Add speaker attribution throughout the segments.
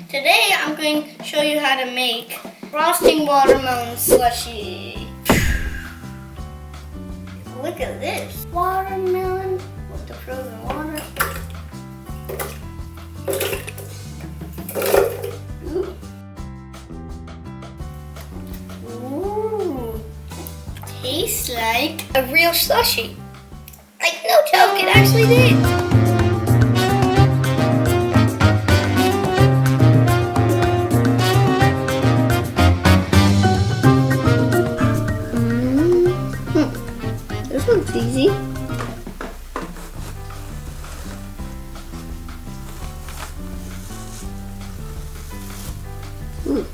Speaker 1: Today I'm going to show you how to make frosting watermelon slushy. Look at this. Watermelon with the frozen water. Ooh. Tastes like a real slushy. Like, no joke, it actually did. This one's easy. Ooh.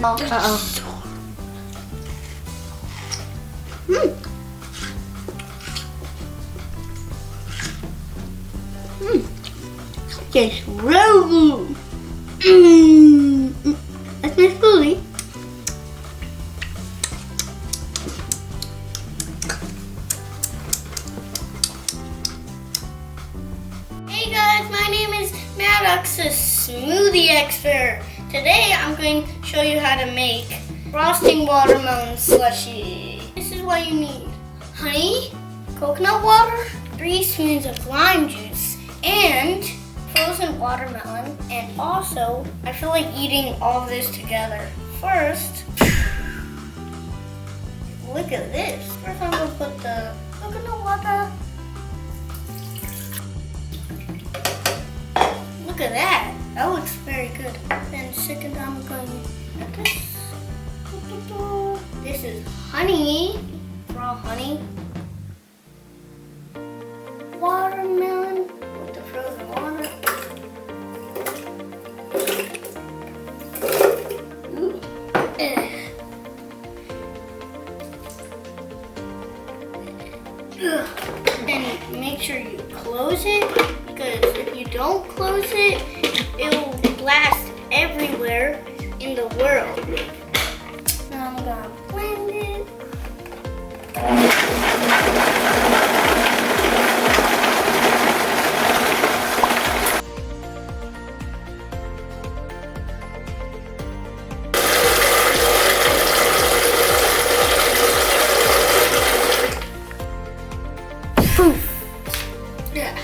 Speaker 1: Uh-oh. Just roll. That's my smoothie. Hey guys, my name is Maddox, the smoothie expert. Today I'm going to show you how to make frosting watermelon slushy. This is what you need: honey, coconut water, 3 spoons of lime juice, and frozen watermelon. And also, I feel like eating all this together. First, look at this. First I'm going to put the coconut water. Look at that. That looks very good. Then second I'm going at this. This is honey, raw honey. Watermelon with the frozen water. Ooh. And make sure you close it, because if you don't close it, it will blast everywhere in the world. Now I'm gonna blend it. Yeah.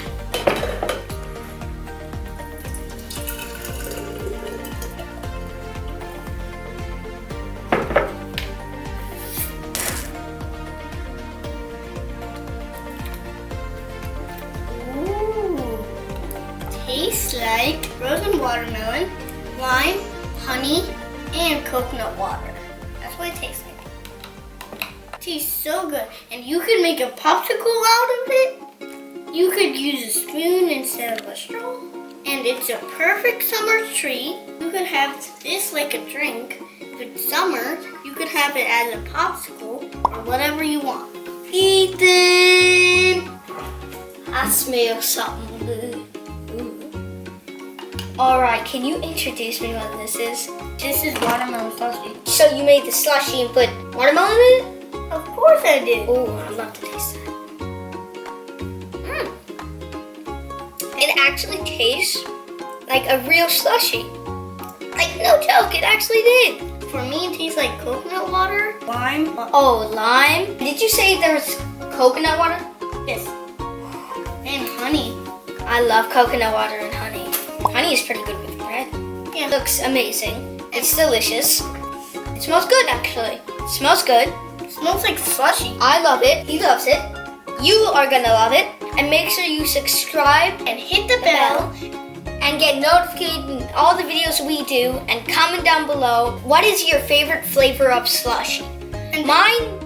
Speaker 1: Ooh. Tastes like frozen watermelon, lime, honey, and coconut water. That's what it tastes like. It tastes so good. And you can make a popsicle out of it. You could use a spoon instead of a straw. And it's a perfect summer treat. You could have this like a drink. If it's summer, you could have it as a popsicle or whatever you want. Ethan! I smell something good.
Speaker 2: Alright, can you introduce me what this is?
Speaker 1: This is watermelon slushy.
Speaker 2: So you made the slushy and put watermelon in it?
Speaker 1: Of course I did.
Speaker 2: Oh, I'd love to taste that. It actually tastes like a real slushy. Like, no joke, it actually did.
Speaker 1: For me, it tastes like coconut water, lime.
Speaker 2: Oh, lime? Did you say there was coconut water?
Speaker 1: Yes. And honey.
Speaker 2: I love coconut water and honey. Honey is pretty good with bread.
Speaker 1: Yeah.
Speaker 2: It looks amazing. It's delicious. It smells good, actually. It smells good.
Speaker 1: It smells like slushy.
Speaker 2: I love it. He loves it. You are gonna love it. And make sure you subscribe
Speaker 1: And hit the bell.
Speaker 2: and get notified on all the videos we do, and comment down below what is your favorite flavor of slushy.
Speaker 1: And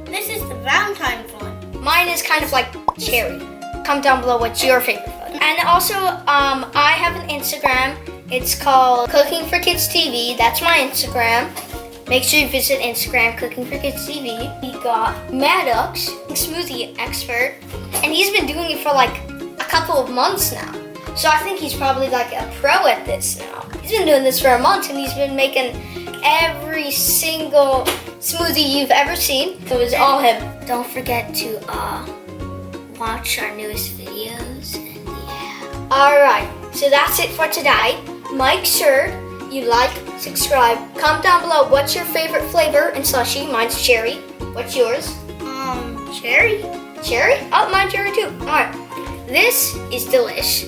Speaker 1: this is the Valentine's one.
Speaker 2: Mine is kind of like cherry. Comment down below what's your favorite flavor. And also, I have an Instagram. It's called Cooking for Kids TV. That's my Instagram. Make sure you visit Instagram, Cooking for Kids TV. We got Maddox, smoothie expert, and he's been doing it for like a couple of months now. So I think he's probably like a pro at this now. He's been doing this for a month, and he's been making every single smoothie you've ever seen. It was all him.
Speaker 1: Don't forget to
Speaker 2: watch our newest videos. And yeah. Alright, so that's it for today. Make sure you like, subscribe, comment down below what's your favorite flavor in Slushy. Mine's cherry. What's yours?
Speaker 1: Cherry.
Speaker 2: Cherry? Oh, mine's cherry too. Alright. This is delish.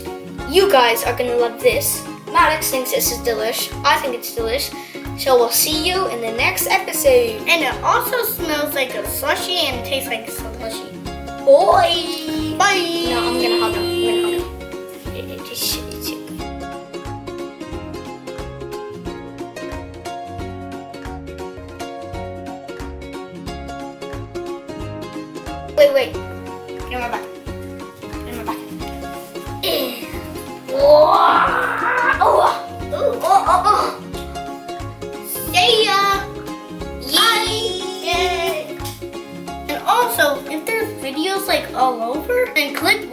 Speaker 2: You guys are gonna love this. Maddox thinks this is delish. I think it's delish. So we'll see you in the next episode.
Speaker 1: And it also smells like a slushy and tastes like a slushy.
Speaker 2: Boy!
Speaker 1: Bye!
Speaker 2: No, I'm gonna hug him. It's so good. Wait.
Speaker 1: Give me back. Give me back. See ya! Yay! And also, if there's videos like all over, then click